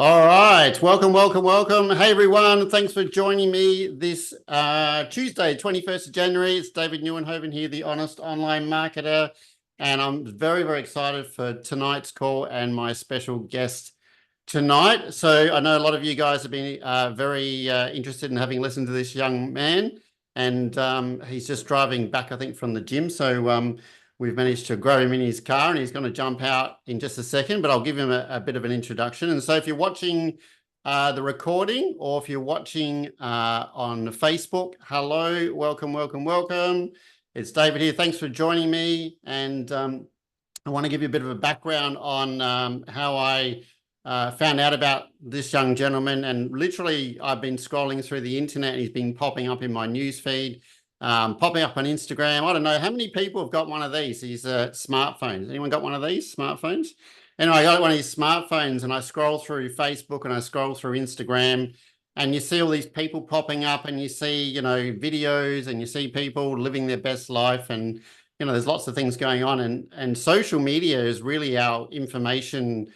All right. Welcome, welcome, welcome. Hey, everyone. Thanks for joining me this Tuesday, 21st of January. It's David Neuenhoven here, the Honest Online Marketer. And I'm very, very excited for tonight's call and my special guest tonight. So I know a lot of you guys have been very interested in having listened to this young man. And he's just driving back, I think, from the gym. So we've managed to grow him in his car, and he's going to jump out in just a second, but I'll give him a bit of an introduction. And so if you're watching the recording, or if you're watching on Facebook, hello, welcome, welcome, welcome. It's David here. Thanks for joining me. And I want to give you a bit of a background on how I found out about this young gentleman. And literally, I've been scrolling through the internet, and he's been popping up in my news feed, popping up on Instagram. I don't know how many people have got one of these smartphones. Anyone got one of these smartphones? Anyway, I got one of these smartphones, and I scroll through Facebook and I scroll through Instagram, and you see all these people popping up, and you see, videos, and you see people living their best life, and there's lots of things going on, and social media is really our information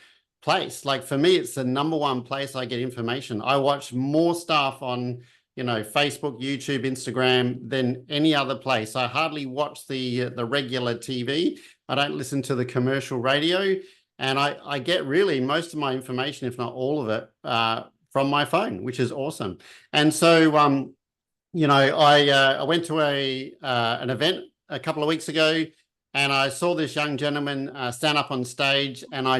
place. Like for me, it's the number one place I get information. I watch more stuff on Facebook, YouTube, Instagram than any other place. I hardly watch the regular TV. I don't listen to the commercial radio, and I get really most of my information, if not all of it, from my phone, which is awesome. And so I went to an event a couple of weeks ago, and I saw this young gentleman stand up on stage, and I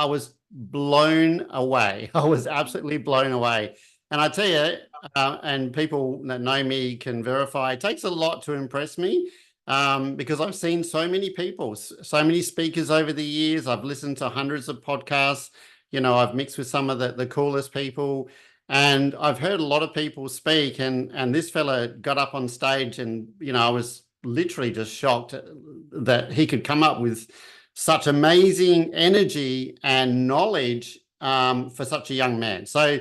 was blown away. I was absolutely blown away. And I tell you, and people that know me can verify, it takes a lot to impress me, because I've seen so many people, so many speakers over the years. I've listened to hundreds of podcasts. I've mixed with some of the coolest people, and I've heard a lot of people speak. And this fella got up on stage, and I was literally just shocked that he could come up with such amazing energy and knowledge for such a young man. So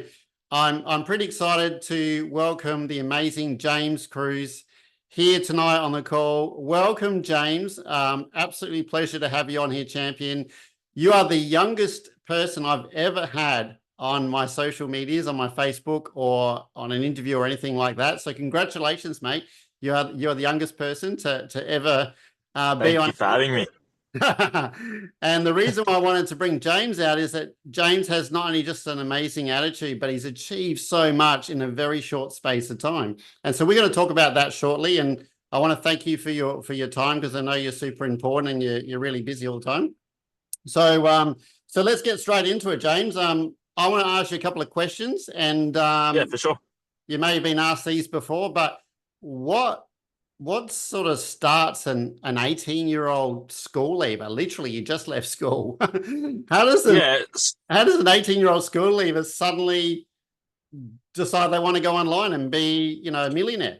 I'm pretty excited to welcome the amazing James Cruz here tonight on the call. Welcome, James. Absolutely pleasure to have you on here, champion. You are the youngest person I've ever had on my social medias, on my Facebook, or on an interview or anything like that. So congratulations, mate. You're the youngest person to ever be Thank on. you for having me. And the reason why I wanted to bring James out is that James has not only just an amazing attitude, but he's achieved so much in a very short space of time. And so we're going to talk about that shortly. And I want to thank you for your time, because I know you're super important and you're really busy all the time. So let's get straight into it, James. I want to ask you a couple of questions, and Yeah, for sure. you may have been asked these before, but what sort of starts an 18-year-old school leaver? Literally, you just left school. How does an Yeah, 18-year-old school leaver suddenly decide they want to go online and be, a millionaire?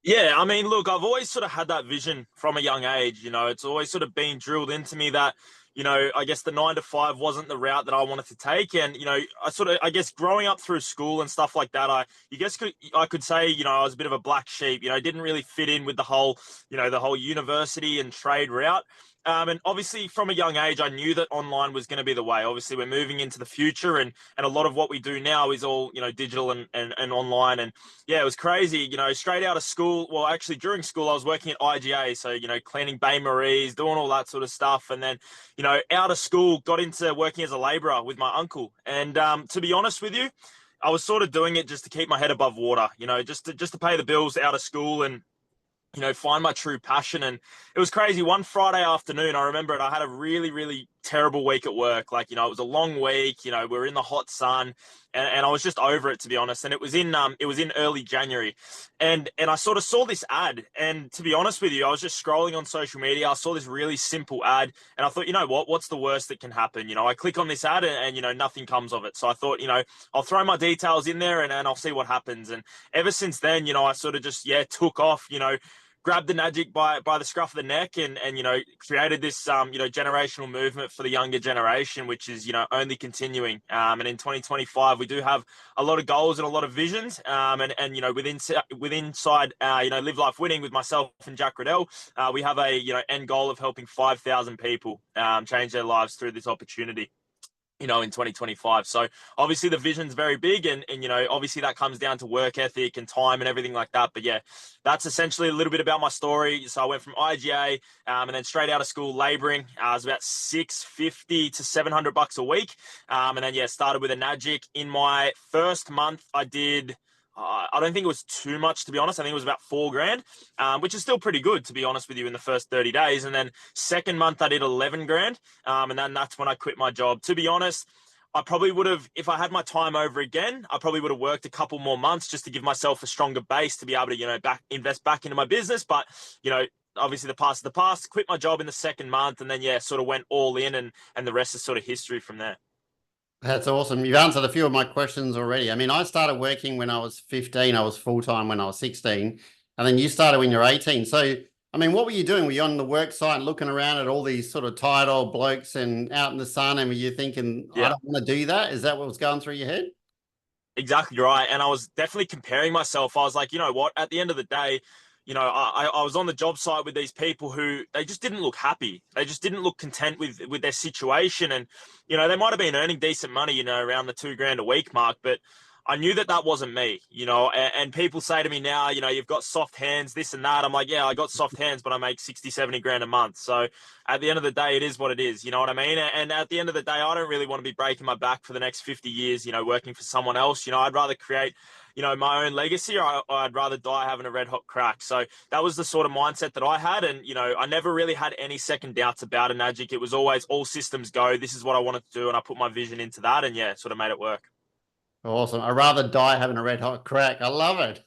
yeah. I mean, look, I've always sort of had that vision from a young age. It's always sort of been drilled into me that, I guess the 9 to 5 wasn't the route that I wanted to take. And, I guess growing up through school and stuff like that, I could say, I was a bit of a black sheep, didn't really fit in with the whole university and trade route. And obviously from a young age, I knew that online was going to be the way. Obviously we're moving into the future, and a lot of what we do now is all, digital and online. And yeah, it was crazy, straight out of school. Well, actually during school, I was working at IGA. So, cleaning Bay Marie's, doing all that sort of stuff. And then, out of school, got into working as a labourer with my uncle. And to be honest with you, I was sort of doing it just to keep my head above water, just to pay the bills out of school and, find my true passion. And it was crazy. One Friday afternoon, I remember it, I had a really, really terrible week at work. Like, it was a long week, we were in the hot sun, and I was just over it, to be honest. And it was in early January. And I sort of saw this ad. And to be honest with you, I was just scrolling on social media. I saw this really simple ad, and I thought, what's the worst that can happen? I click on this ad, and nothing comes of it. So I thought, I'll throw my details in there, and I'll see what happens. And ever since then, I sort of just, took off, grabbed the Magic by the scruff of the neck, and created this generational movement for the younger generation, which is only continuing. And in 2025 we do have a lot of goals and a lot of visions, and within inside Live Life Winning with myself and Jack Riddell, we have a end goal of helping 5,000 people change their lives through this opportunity. in 2025. So obviously the vision's very big, and obviously that comes down to work ethic and time and everything like that. But yeah, that's essentially a little bit about my story. So I went from IGA and then straight out of school laboring. I was about $650 to $700 a week. And then, yeah, started with a Nagic. In my first month, I did, I don't think it was too much, to be honest. I think it was about $4,000, which is still pretty good, to be honest with you, in the first 30 days. And then second month, I did 11 grand. And then that's when I quit my job. To be honest, I probably would have, if I had my time over again, I probably would have worked a couple more months just to give myself a stronger base to be able to, invest back into my business. But, obviously the past is the past. Quit my job in the second month, and then, yeah, sort of went all in, and the rest is sort of history from there. That's awesome. You've answered a few of my questions already. I mean, I started working when I was 15. I was full-time when I was 16. And then you started when you're 18. So, I mean, what were you doing? Were you on the work site looking around at all these sort of tired old blokes and out in the sun? And were you thinking, I Yeah. don't want to do that? Is that what was going through your head? Exactly right. And I was definitely comparing myself. I was like, you know what, at the end of the day, I was on the job site with these people who they just didn't look happy. They just didn't look content with their situation. And, they might have been earning decent money, around the $2,000 a week mark, but I knew that that wasn't me, and people say to me now, you've got soft hands, this and that. I'm like, yeah, I got soft hands, but I make 60, 70 grand a month. So at the end of the day, it is what it is. You know what I mean? And at the end of the day, I don't really want to be breaking my back for the next 50 years, working for someone else. I'd rather create, my own legacy, or I'd rather die having a red hot crack. So that was the sort of mindset that I had. And, I never really had any second doubts about a Magic. It was always all systems go. This is what I wanted to do. And I put my vision into that, and yeah, sort of made it work. Awesome. I'd rather die having a red hot crack. I love it.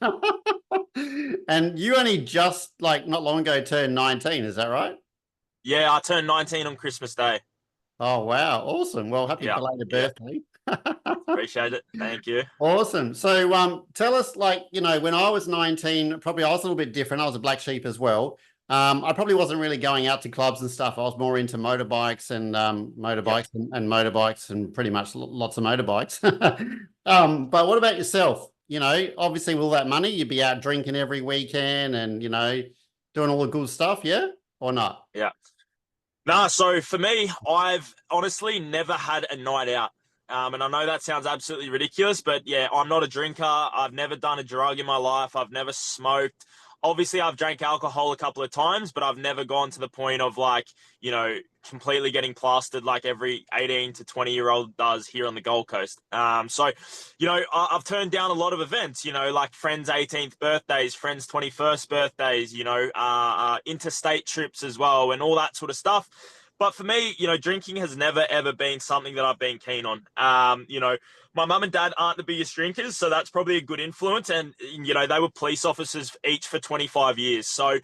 And you only just like not long ago turned 19, is that right? Yeah, I turned 19 on Christmas Day. Oh, wow. Awesome. Well, happy Yeah, belated yeah, birthday. appreciate it. Thank you. Awesome. So tell us, like, when I was 19, probably I was a little bit different. I was a black sheep as well. I probably wasn't really going out to clubs and stuff. I was more into motorbikes and Yep. motorbikes and pretty much lots of motorbikes. But what about yourself? Obviously with all that money, you'd be out drinking every weekend and, doing all the good stuff, yeah? Or not? Yeah. Nah, so for me, I've honestly never had a night out. And I know that sounds absolutely ridiculous, but yeah, I'm not a drinker. I've never done a drug in my life. I've never smoked. Obviously, I've drank alcohol a couple of times, but I've never gone to the point of like, completely getting plastered like every 18 to 20-year-old does here on the Gold Coast. So, I've turned down a lot of events, like friends' 18th birthdays, friends' 21st birthdays, interstate trips as well, and all that sort of stuff. But for me, drinking has never, ever been something that I've been keen on. My mum and dad aren't the biggest drinkers, so that's probably a good influence. And, they were police officers each for 25 years. So,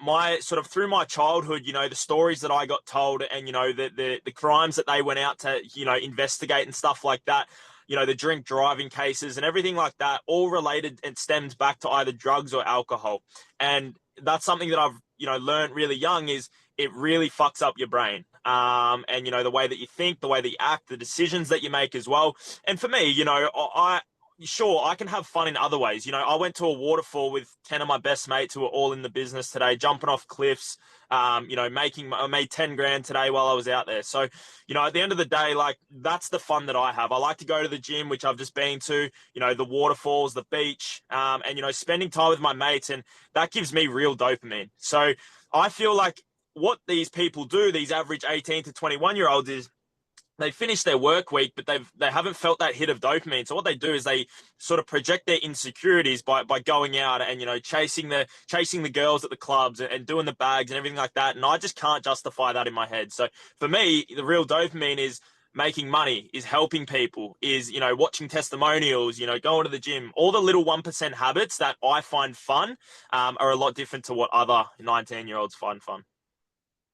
my sort of through my childhood, the stories that I got told and, the crimes that they went out to, investigate and stuff like that, the drink driving cases and everything like that, all related and stems back to either drugs or alcohol. And that's something that I've, learned really young is it really fucks up your brain. And, the way that you think, the way that you act, the decisions that you make as well. And for me, sure, I can have fun in other ways. I went to a waterfall with 10 of my best mates who are all in the business today, jumping off cliffs, I made 10 grand today while I was out there. So, at the end of the day, like that's the fun that I have. I like to go to the gym, which I've just been to, the waterfalls, the beach, and, spending time with my mates. And that gives me real dopamine. So I feel like what these people do, these average 18 to 21-year-olds, is they finish their work week, but they haven't felt that hit of dopamine. So what they do is they sort of project their insecurities by going out and, chasing the girls at the clubs and doing the bags and everything like that. And I just can't justify that in my head. So for me, the real dopamine is making money, is helping people, is, watching testimonials, going to the gym. All the little 1% habits that I find fun are a lot different to what other 19-year-olds find fun.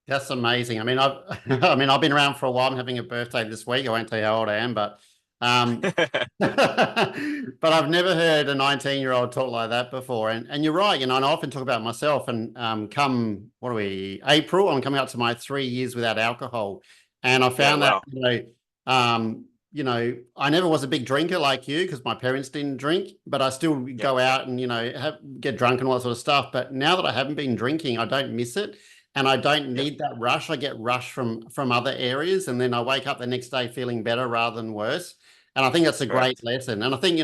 That's amazing. I mean, I've been around for a while. I'm having a birthday this week. I won't tell you how old I am, but but I've never heard a 19-year-old talk like that before. And you're right, and I often talk about myself. And come, what are we, April? I'm coming up to my 3 years without alcohol. And I Yeah, found wow. I never was a big drinker like you because my parents didn't drink, but I still go out and, get drunk and all that sort of stuff. But now that I haven't been drinking, I don't miss it. and I don't Yeah. need that rush. I get rush from other areas, and then I wake up the next day feeling better rather than worse. And I think that's a great Correct. lesson. And I think,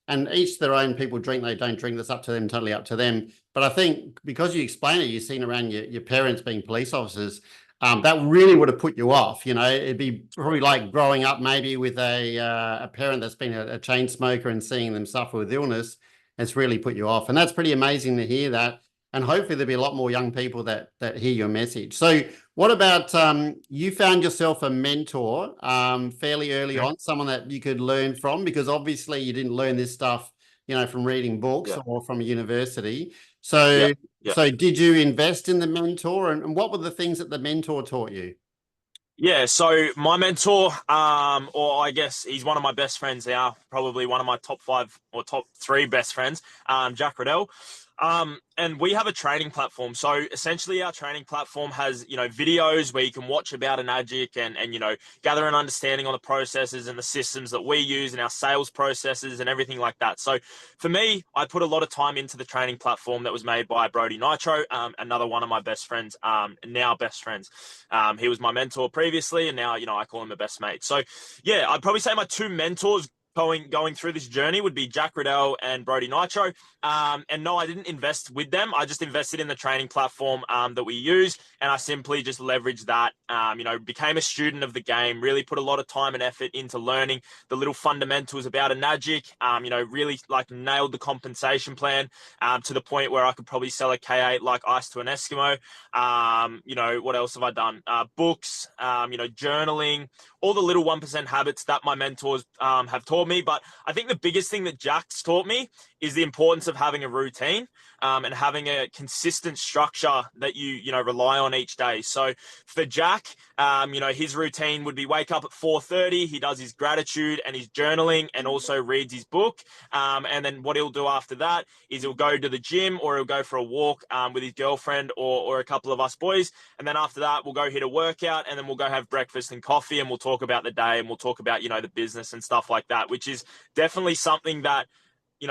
and each their own, people drink, they don't drink, that's up to them, totally up to them. But I think because you explain it, you've seen around your parents being police officers, that really would have put you off. It'd be probably like growing up maybe with a parent that's been a chain smoker and seeing them suffer with illness. It's really put you off. And that's pretty amazing to hear that. And hopefully there'll be a lot more young people that hear your message. So what about you found yourself a mentor fairly early Mhm. on, someone that you could learn from? Because obviously you didn't learn this stuff, from reading books Yeah. or from a university. Yeah. So Yeah. so did you invest in the mentor, and what were the things that the mentor taught you? Yeah, so my mentor, or I guess he's one of my best friends now, probably one of my top 5 or top 3 best friends, Jack Riddell. And we have a training platform. So essentially our training platform has, videos where you can watch about an AGIC and gather an understanding on the processes and the systems that we use and our sales processes and everything like that. So for me, I put a lot of time into the training platform that was made by Brody Nitro, another one of my best friends, now best friends. He was my mentor previously, and now, I call him a best mate. So yeah, I'd probably say my 2 mentors going through this journey would be Jack Riddell and Brody Nitro. And no, I didn't invest with them. I just invested in the training platform that we use, and I simply just leveraged that. Became a student of the game. Really put a lot of time and effort into learning the little fundamentals about a Nagic. Really like nailed the compensation plan to the point where I could probably sell a K8 like ice to an Eskimo. What else have I done? Books. Journaling. All the little 1% habits that my mentors have taught me. But I think the biggest thing that Jack's taught me is the importance of having a routine and having a consistent structure that you rely on each day. So for Jack, his routine would be wake up at 4:30. He does his gratitude and his journaling and also reads his book. And then what he'll do after that is he'll go to the gym or he'll go for a walk with his girlfriend or a couple of us boys. And then after that, we'll go hit a workout and then we'll go have breakfast and coffee and we'll talk about the day and we'll talk about, the business and stuff like that, which is definitely something that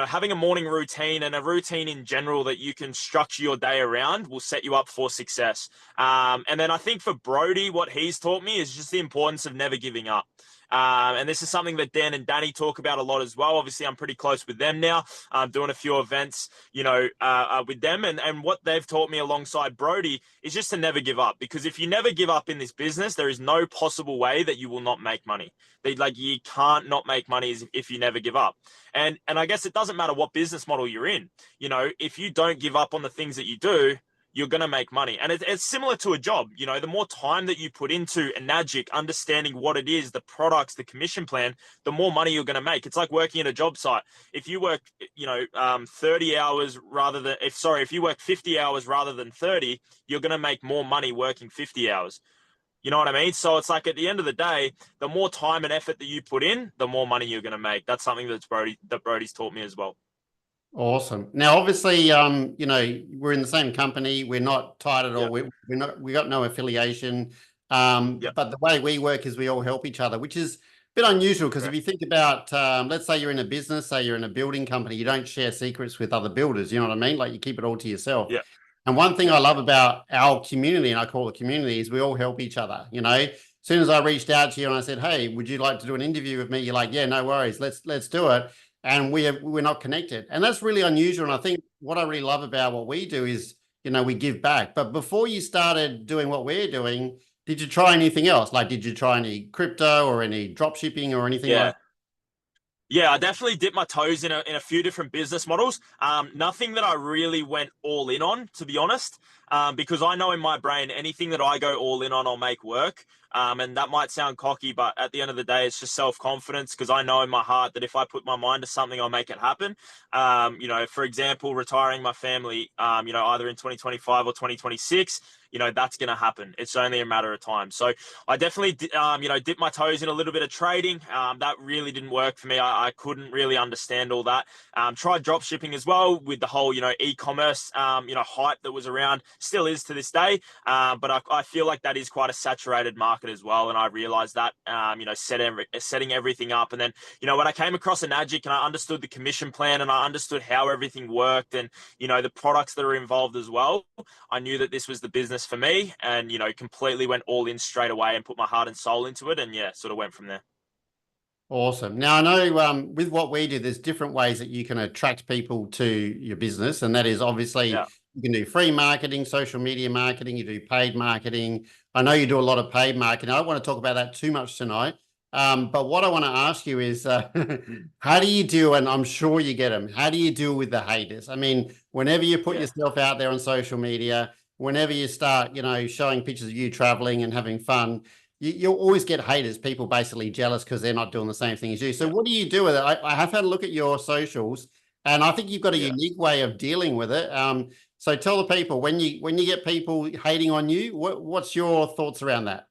having a morning routine and a routine in general that you can structure your day around will set you up for success. And then I think for Brody, what he's taught me is just the importance of never giving up. And this is something that Dan and Danny talk about a lot as well. Obviously, I'm pretty close with them now. I'm doing a few events, with them. And what they've taught me alongside Brody is just to never give up. Because if you never give up in this business, there is no possible way that you will not make money. You can't not make money if you never give up. And I guess it doesn't matter what business model you're in. If you don't give up on the things that you do, you're going to make money. And it's similar to a job. The more time that you put into a Nagic, understanding what it is, the products, the commission plan, the more money you're going to make. It's like working at a job site. If you work, 30 hours if you work 50 hours rather than 30, you're going to make more money working 50 hours. You know what I mean? So it's like at the end of the day, the more time and effort that you put in, the more money you're going to make. That's something that Brody's taught me as well. Awesome. Now, obviously, we're in the same company. We're not tied at all. Yeah. We got no affiliation. Yeah. But the way we work is we all help each other, which is a bit unusual because if Correct. you think about, let's say you're in a business, say you're in a building company, you don't share secrets with other builders. You know what I mean? Like you keep it all to yourself. Yeah. And one thing Yeah. I love about our community, and I call it community, is we all help each other. As soon as I reached out to you and I said, "Hey, would you like to do an interview with me?" You're like, "Yeah, no worries. Let's do it." And we're not connected, and that's really unusual. And I think what I really love about what we do is, we give back. But before you started doing what we're doing, did you try anything else? Like, did you try any crypto or any drop shipping or anything like? Yeah. Yeah, I definitely dipped my toes in a few different business models. Nothing that I really went all in on, to be honest, because I know in my brain anything that I go all in on, I'll make work. And that might sound cocky, but at the end of the day, it's just self-confidence because I know in my heart that if I put my mind to something, I'll make it happen. For example, retiring my family, either in 2025 or 2026, that's going to happen. It's only a matter of time. So I definitely, dipped my toes in a little bit of trading. That really didn't work for me. I couldn't really understand all that. Tried drop shipping as well with the whole, e-commerce, hype that was around still is to this day. But I feel like that is quite a saturated market as well. And I realized that, setting everything up. And then, when I came across Enagic and I understood the commission plan and I understood how everything worked and, the products that are involved as well, I knew that this was the business for me and, completely went all in straight away and put my heart and soul into it. And yeah, sort of went from there. Awesome. Now, I know with what we do, there's different ways that you can attract people to your business. And that is obviously Yeah. you can do free marketing, social media marketing, you do paid marketing. I know you do a lot of paid marketing. I don't want to talk about that too much tonight. But what I want to ask you is how do you deal, and I'm sure you get them, how do you deal with the haters? I mean, whenever you put yourself out there on social media, whenever you start, showing pictures of you traveling and having fun, you'll always get haters, people basically jealous because they're not doing the same thing as you. So what do you do with it? I have had a look at your socials, and I think you've got a unique way of dealing with it. So tell the people when you get people hating on you, what's your thoughts around that?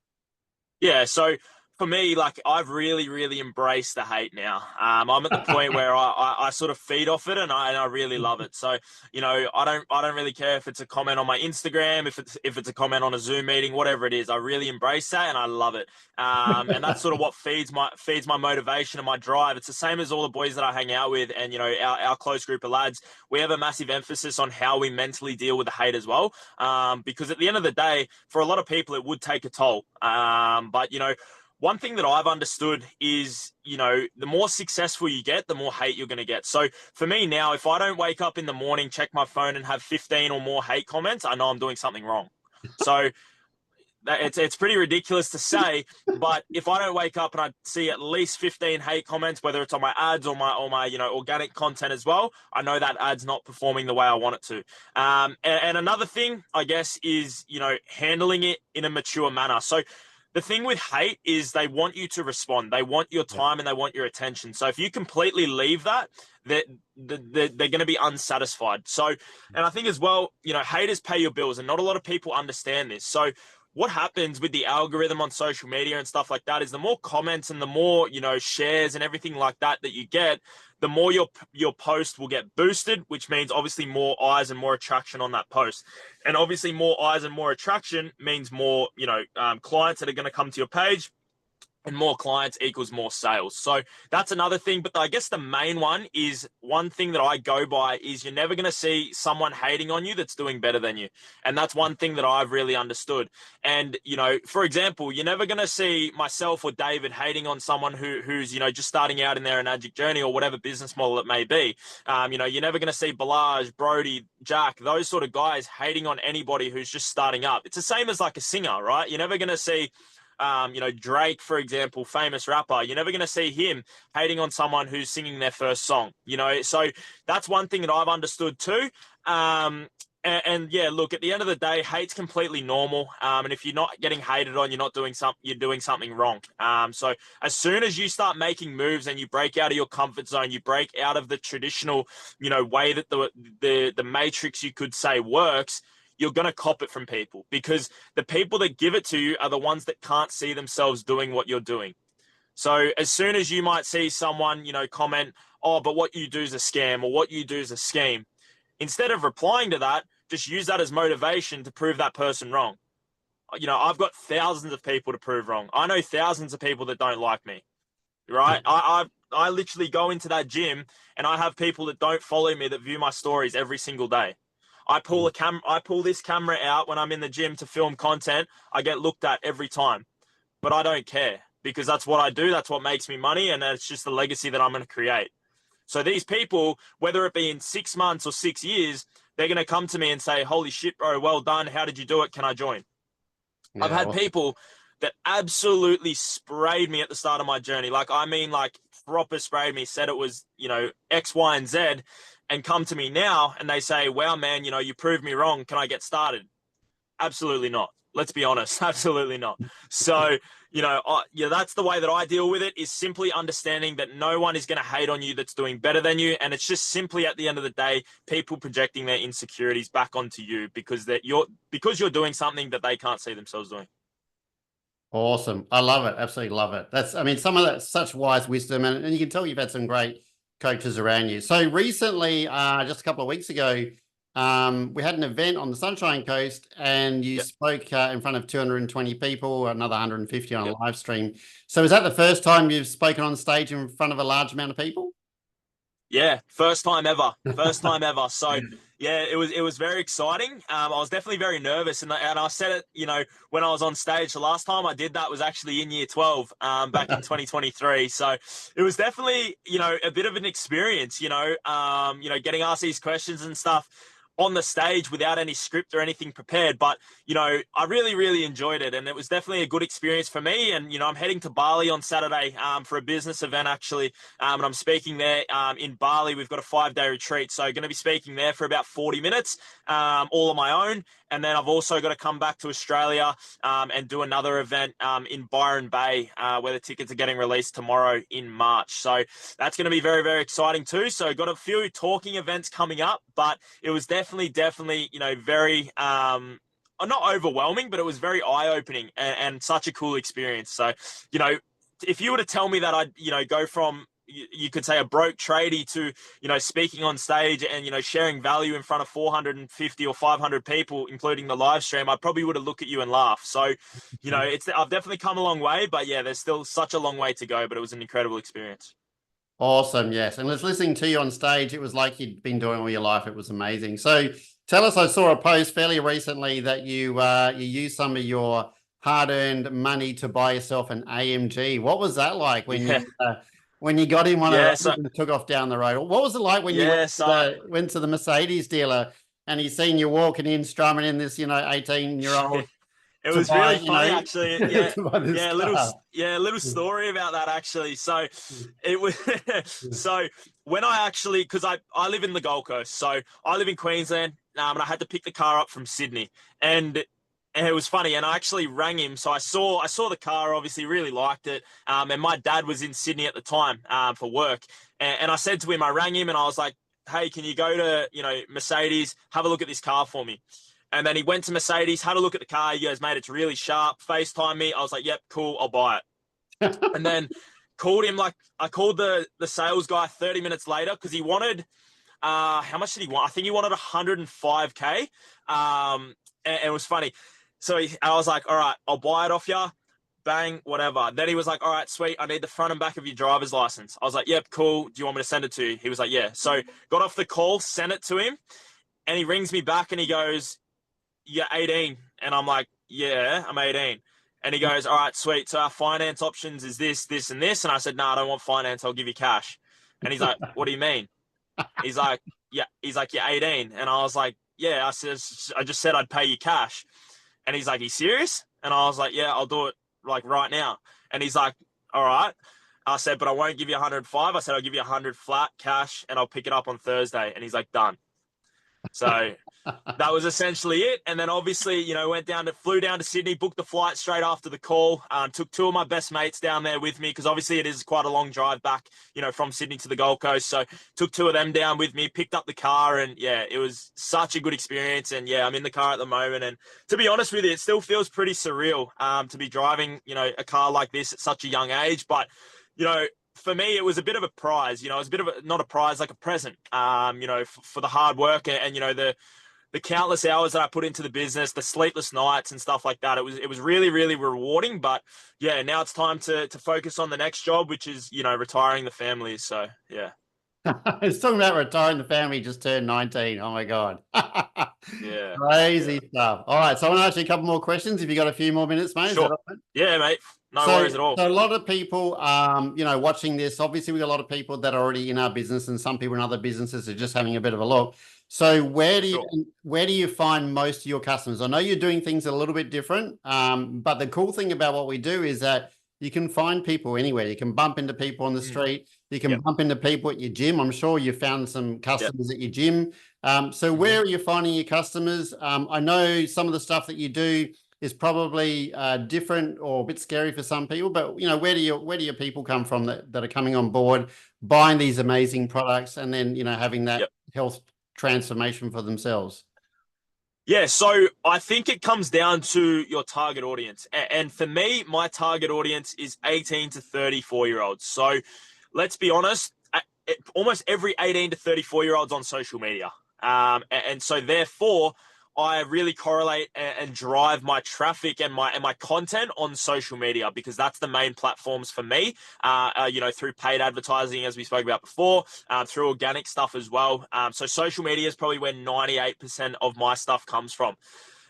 Yeah, so for me, like I've really embraced the hate now. I'm at the point where I sort of feed off it and I really love it. So, I don't really care if it's a comment on my Instagram, if it's a comment on a Zoom meeting, whatever it is. I really embrace that and I love it. And that's sort of what feeds my motivation and my drive. It's the same as all the boys that I hang out with and our close group of lads. We have a massive emphasis on how we mentally deal with the hate as well. Because at the end of the day, for a lot of people, it would take a toll. But one thing that I've understood is, the more successful you get, the more hate you're going to get. So for me now, if I don't wake up in the morning, check my phone and have 15 or more hate comments, I know I'm doing something wrong. So it's pretty ridiculous to say, but if I don't wake up and I see at least 15 hate comments, whether it's on my ads or my organic content as well, I know that ad's not performing the way I want it to. And another thing, I guess, is, handling it in a mature manner. So the thing with hate is they want you to respond. They want your time and they want your attention. So if you completely leave that, they're going to be unsatisfied. So, and I think as well, haters pay your bills and not a lot of people understand this. So what happens with the algorithm on social media and stuff like that is the more comments and the more, shares and everything like that you get, the more your post will get boosted, which means obviously more eyes and more attraction on that post. And obviously more eyes and more attraction means more, clients that are going to come to your page. And more clients equals more sales. So that's another thing. But I guess the main one is one thing that I go by is you're never going to see someone hating on you that's doing better than you. And that's one thing that I've really understood. And, for example, you're never going to see myself or David hating on someone who's, just starting out in their Enagic journey or whatever business model it may be. You're never going to see Balaj, Brody, Jack, those sort of guys hating on anybody who's just starting up. It's the same as like a singer, right? You're never going to see Drake, for example, famous rapper, you're never going to see him hating on someone who's singing their first song, so that's one thing that I've understood too. And yeah, look, at the end of the day, hate's completely normal. And if you're not getting hated on, you're doing something wrong. So as soon as you start making moves and you break out of your comfort zone, you break out of the traditional, way that the matrix, you could say, works, you're going to cop it from people because the people that give it to you are the ones that can't see themselves doing what you're doing. So as soon as you might see someone, comment, oh, but what you do is a scam or what you do is a scheme, instead of replying to that, just use that as motivation to prove that person wrong. I've got thousands of people to prove wrong. I know thousands of people that don't like me, right? I literally go into that gym and I have people that don't follow me that view my stories every single day. I pull this camera out when I'm in the gym to film content. I get looked at every time, but I don't care because that's what I do. That's what makes me money. And it's just the legacy that I'm going to create. So these people, whether it be in 6 months or 6 years, they're going to come to me and say, holy shit, bro, well done. How did you do it? Can I join? Yeah, I've had people that absolutely sprayed me at the start of my journey. Like proper sprayed me, said it was, X, Y, and Z. And come to me now and they say, wow, man, you proved me wrong. Can I get started? Absolutely not. Let's be honest. Absolutely not. So, that's the way that I deal with it, is simply understanding that no one is going to hate on you that's doing better than you. And it's just simply at the end of the day, people projecting their insecurities back onto you because you're doing something that they can't see themselves doing. Awesome. I love it. Absolutely love it. Some of that's such wise wisdom and you can tell you've had some great coaches around you. So recently, just a couple of weeks ago, we had an event on the Sunshine Coast, and you Yep. spoke in front of 220 people, another 150 on a Yep. live stream. So is that the first time you've spoken on stage in front of a large amount of people? Yeah, first time ever. First time ever. So yeah, it was very exciting. I was definitely very nervous, and I said it, when I was on stage. The last time I did that was actually in year 12, back in 2023. So it was definitely, a bit of an experience. Getting asked these questions and stuff on the stage without any script or anything prepared. But, I really, really enjoyed it. And it was definitely a good experience for me. And, I'm heading to Bali on Saturday for a business event, actually. And I'm speaking there in Bali. We've got a 5-day retreat. So going to be speaking there for about 40 minutes, all on my own. And then I've also got to come back to Australia and do another event in Byron Bay, where the tickets are getting released tomorrow in March. So that's going to be very, very exciting too. So got a few talking events coming up, but it was definitely, very not overwhelming, but it was very eye-opening and such a cool experience. So, if you were to tell me that I'd, go from, you could say, a broke tradie to, speaking on stage and, sharing value in front of 450 or 500 people, including the live stream, I probably would have looked at you and laughed. So, I've definitely come a long way, but yeah, there's still such a long way to go, but it was an incredible experience. Awesome, yes. And just listening to you on stage, it was like you'd been doing all your life. It was amazing. So tell us, I saw a post fairly recently that you used some of your hard-earned money to buy yourself an AMG. What was that like Yeah. when you got in one of Yeah. those and took off down the road? What was it like when you Yeah. So, went to the Mercedes dealer and he's seen you walking in, strumming in this, 18-year-old it to was buy, really funny, actually. Yeah, to buy this yeah, car? a little story about that, actually. So it was so when I actually, because I live in the Gold Coast, so I live in Queensland, and I had to pick the car up from Sydney, and it was funny. And I actually rang him, so I saw the car, obviously really liked it, and my dad was in Sydney at the time for work, and I said to him, I rang him, and I was like, hey, can you go to Mercedes, have a look at this car for me? And then he went to Mercedes, had a look at the car. He goes, mate, it's really sharp. FaceTime me. I was like, yep, cool, I'll buy it. And then called him, I called the sales guy 30 minutes later because he wanted, how much did he want? I think he wanted 105K. And it was funny. So I was like, all right, I'll buy it off you. Bang, whatever. Then he was like, all right, sweet. I need the front and back of your driver's license. I was like, yep, cool. Do you want me to send it to you? He was like, yeah. So got off the call, sent it to him. And he rings me back and he goes, you're 18. And I'm like, yeah, I'm 18. And he goes, all right, sweet. So our finance options is this, this, and this. And I said, no, I don't want finance. I'll give you cash. And he's like, what do you mean? He's like, yeah. He's like, you're 18. And I was like, yeah. I just said I'd pay you cash. And he's like, are you serious? And I was like, yeah, I'll do it like right now. And he's like, all right. I said, but I won't give you 105. I said, I'll give you 100 flat cash and I'll pick it up on Thursday. And he's like, done. So that was essentially it. And then obviously, flew down to Sydney, booked the flight straight after the call. Took two of my best mates down there with me because obviously it is quite a long drive back, from Sydney to the Gold Coast. So took two of them down with me, picked up the car, and yeah, it was such a good experience. And yeah, I'm in the car at the moment. And to be honest with you, it still feels pretty surreal to be driving, a car like this at such a young age. But, for me, it was a bit of a prize, it was a bit of not a prize, like a present, for the hard work and the countless hours that I put into the business, the sleepless nights and stuff like that. It was really, really rewarding. But yeah, now it's time to focus on the next job, which is, retiring the family. So yeah. It's talking about retiring the family, just turned 19. Oh my God. Yeah. Crazy stuff. All right. So I want to ask you a couple more questions. If you got a few more minutes, mate. Sure. Yeah, mate. No worries at all. So a lot of people, watching this, obviously we got a lot of people that are already in our business and some people in other businesses are just having a bit of a look. So where do you find most of your customers? I know you're doing things a little bit different, but the cool thing about what we do is that you can find people anywhere. You can bump into people on the street. You can bump into people at your gym. I'm sure you found some customers at your gym. So where are you finding your customers? I know some of the stuff that you do is probably different or a bit scary for some people, but where do your people come from that are coming on board, buying these amazing products, and then having that health transformation for themselves? Yeah, so I think it comes down to your target audience. And for me, my target audience is 18 to 34-year-olds. So let's be honest, almost every 18 to 34-year-old's on social media. And so therefore, I really correlate and drive my traffic and my content on social media, because that's the main platforms for me. Through paid advertising, as we spoke about before, through organic stuff as well. So social media is probably where 98% of my stuff comes from.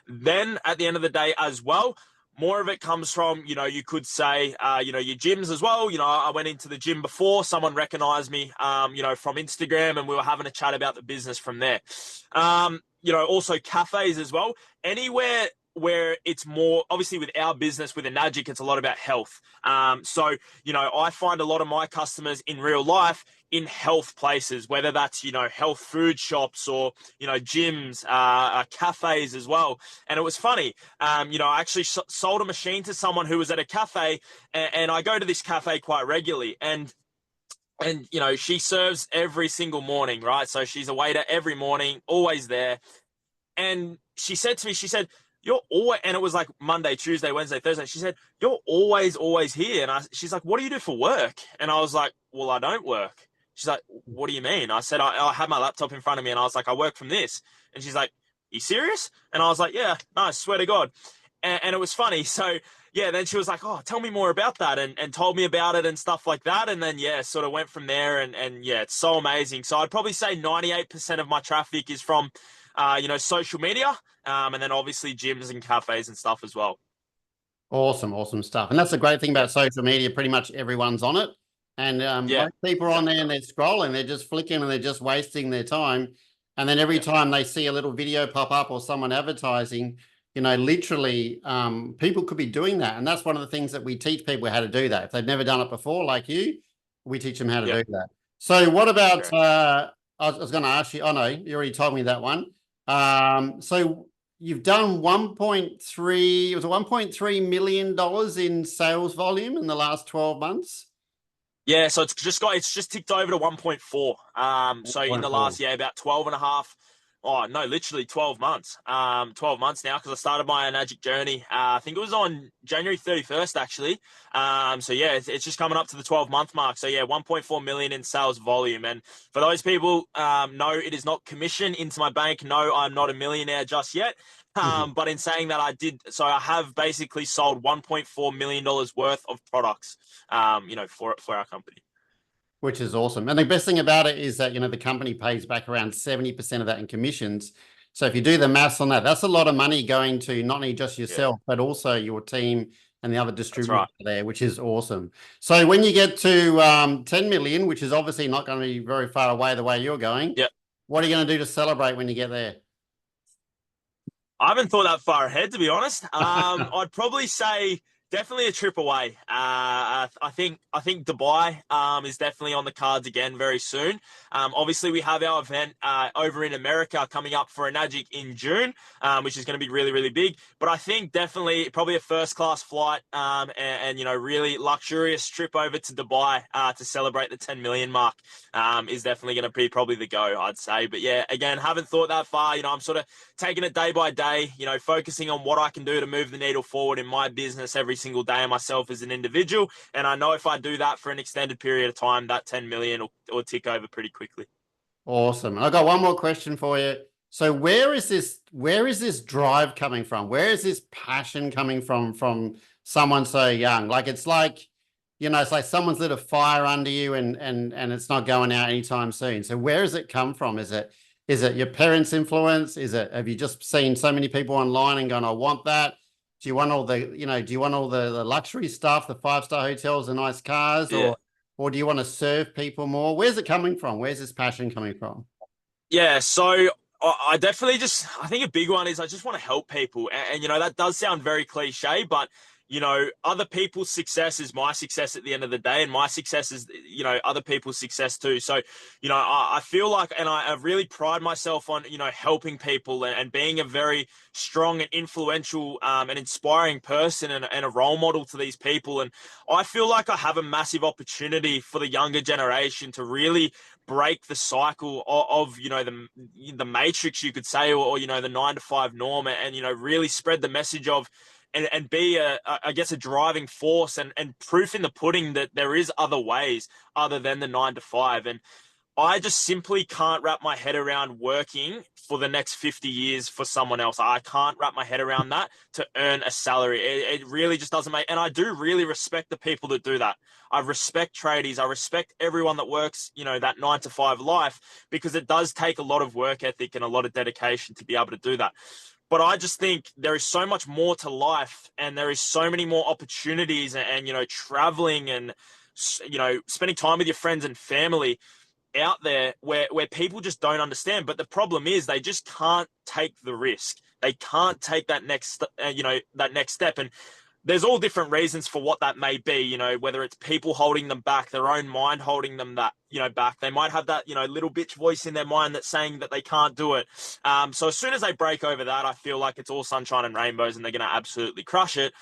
Then at the end of the day as well, more of it comes from, you could say, your gyms as well. I went into the gym before, someone recognized me, from Instagram, and we were having a chat about the business from there. Also cafes as well. Anywhere where it's more, obviously with our business, with Enagic, it's a lot about health. I find a lot of my customers in real life in health places, whether that's, health food shops or, gyms, cafes as well. And it was funny. I actually sold a machine to someone who was at a cafe, and I go to this cafe quite regularly, and she serves every single morning, right? So she's a waiter every morning, always there. And she said to me, you're always, and it was like Monday, Tuesday, Wednesday, Thursday. She said, you're always here. And she's like, what do you do for work? And I was like, well, I don't work. She's like, what do you mean? I said, I had my laptop in front of me, and I was like, I work from this. And she's like, you serious? And I was like, yeah, no, I swear to God. And it was funny. So yeah, then she was like, oh, tell me more about that, and told me about it and stuff like that. And then, yeah, sort of went from there, and yeah, it's so amazing. So I'd probably say 98% of my traffic is from, social media, and then obviously gyms and cafes and stuff as well. Awesome stuff. And that's the great thing about social media. Pretty much everyone's on it. And Yeah, most people are on there and they're scrolling, they're just flicking and they're just wasting their time. And then every time they see a little video pop up or someone advertising, literally people could be doing that. And that's one of the things that we teach people how to do that. If they've never done it before, like you, we teach them how to do that. So what about, I was going to ask you, oh no, you already told me that one. So you've done 1.3, it was $1.3 million in sales volume in the last 12 months. Yeah, so it's just ticked over to 1.4. So in the last, about 12 and a half. Oh, no, literally 12 months. 12 months now, because I started my Enagic journey. I think it was on January 31st, actually. So yeah, it's just coming up to the 12-month mark. So yeah, 1.4 million in sales volume. And for those people, no, it is not commission into my bank. No, I'm not a millionaire just yet. But in saying that, I have basically sold $1.4 million worth of products, for our company. Which is awesome. And the best thing about it is that, the company pays back around 70% of that in commissions. So if you do the maths on that, that's a lot of money going to not only just yourself, but also your team and the other distributors there, which is awesome. So when you get to 10 million, which is obviously not going to be very far away the way you're going, what are you going to do to celebrate when you get there? I haven't thought that far ahead, to be honest. I'd probably say definitely a trip away. I think Dubai is definitely on the cards again very soon. Obviously, we have our event over in America coming up for Enagic in June, which is going to be really, really big. But I think definitely probably a first-class flight and really luxurious trip over to Dubai to celebrate the 10 million mark is definitely going to be probably the go, I'd say. But yeah, again, haven't thought that far. I'm sort of taking it day by day, focusing on what I can do to move the needle forward in my business every single day and myself as an individual. And I know if I do that for an extended period of time, that 10 million will tick over pretty quickly. Awesome. I've got one more question for you. So where is this drive coming from? Where is this passion coming from someone so young? It's like someone's lit a fire under you and it's not going out anytime soon. So where does it come from? Is it your parents' influence? Have you just seen so many people online and gone, I want that? Do you want all the luxury stuff, the 5-star hotels, the nice cars, or do you want to serve people more? Where's it coming from? Where's this passion coming from? Yeah, so I definitely I think a big one is I just want to help people. And that does sound very cliche, but other people's success is my success at the end of the day, and my success is, other people's success too. So, I feel like, and I really pride myself on, helping people and being a very strong and influential and inspiring person and a role model to these people. And I feel like I have a massive opportunity for the younger generation to really break the cycle of the matrix, you could say, or the 9-to-5 norm, and really spread the message of and be I guess a driving force and proof in the pudding that there is other ways other than the 9-to-5. And I just simply can't wrap my head around working for the next 50 years for someone else. I can't wrap my head around that to earn a salary. It really just doesn't make, and I do really respect the people that do that. I respect tradies. I respect everyone that works, that 9 to 5 life, because it does take a lot of work ethic and a lot of dedication to be able to do that. But I just think there is so much more to life, and there is so many more opportunities and traveling and, spending time with your friends and family out there where people just don't understand. But the problem is they just can't take the risk. They can't take that next, that next step. And there's all different reasons for what that may be, whether it's people holding them back, their own mind holding them back. They might have that, little bitch voice in their mind that's saying that they can't do it. So as soon as they break over that, I feel like it's all sunshine and rainbows and they're going to absolutely crush it.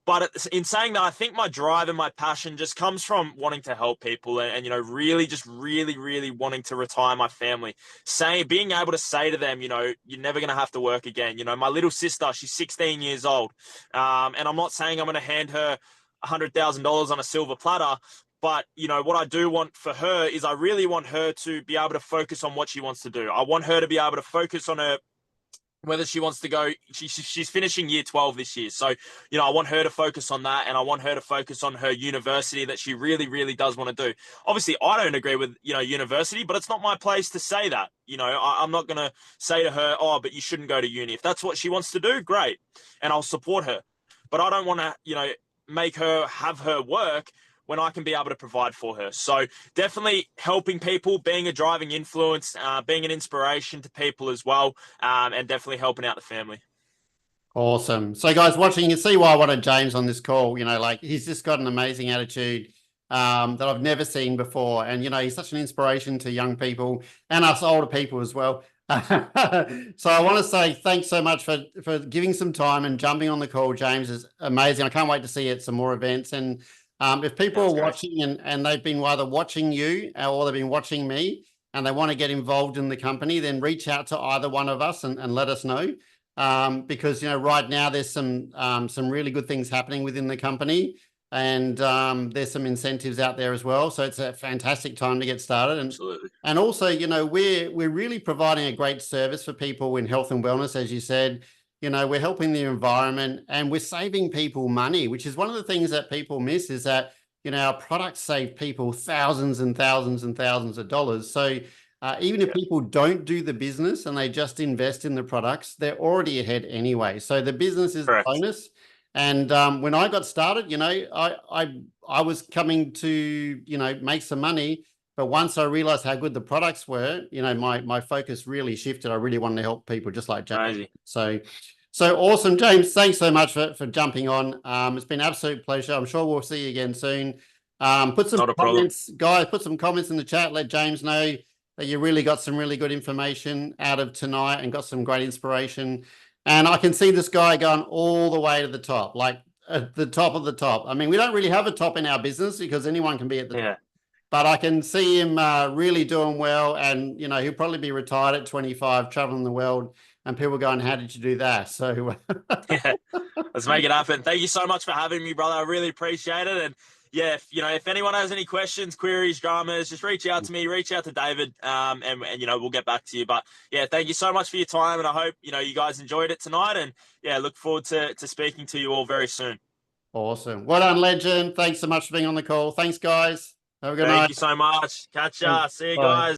But in saying that, I think my drive and my passion just comes from wanting to help people and really just really wanting to retire my family. Being able to say to them, you're never going to have to work again. My little sister, she's 16 years old. And I'm not saying I'm going to hand her $100,000 on a silver platter. But, what I do want for her is I really want her to be able to focus on what she wants to do. I want her to be able to focus on whether she wants to go, she's finishing year 12 this year. So, I want her to focus on that, and I want her to focus on her university that she really does want to do. Obviously, I don't agree with, university, but it's not my place to say that. I'm not going to say to her, oh, but you shouldn't go to uni. If that's what she wants to do, great. And I'll support her. But I don't want to, make her have her work when I can be able to provide for her. So definitely helping people, being a driving influence, being an inspiration to people as well, and definitely helping out the family. Awesome. So guys watching, you can see why I wanted James on this call. He's just got an amazing attitude that I've never seen before. And, he's such an inspiration to young people and us older people as well. So I want to say thanks so much for giving some time and jumping on the call. James is amazing. I can't wait to see you at some more events. And if people are watching and they've been either watching you or they've been watching me and they want to get involved in the company, then reach out to either one of us and let us know. Because, right now there's some really good things happening within the company, and there's some incentives out there as well. So it's a fantastic time to get started. Absolutely. And also, we're really providing a great service for people in health and wellness, as you said. We're helping the environment and we're saving people money, which is one of the things that people miss, is that, our products save people thousands and thousands and thousands of dollars. So even if people don't do the business and they just invest in the products, they're already ahead anyway. So the business is a bonus. And when I got started, I was coming to, make some money. But once I realized how good the products were, my focus really shifted. I really wanted to help people just like James. So awesome, James. Thanks so much for jumping on. It's been an absolute pleasure. I'm sure we'll see you again soon. Put some comments, guys, put some comments in the chat. Let James know that you really got some really good information out of tonight and got some great inspiration. And I can see this guy going all the way to the top, like at the top of the top. I mean, we don't really have a top in our business because anyone can be at the top. But I can see him really doing well, and he'll probably be retired at 25, traveling the world, and people going, "How did you do that?" So let's make it happen. Thank you so much for having me, brother. I really appreciate it. And yeah, if anyone has any questions, queries, dramas, just reach out to me, reach out to David, and we'll get back to you. But yeah, thank you so much for your time, and I hope you guys enjoyed it tonight. And yeah, look forward to speaking to you all very soon. Awesome. Well done, legend. Thanks so much for being on the call. Thanks, guys. Have a good night. Thank you so much. Catch ya. See you guys.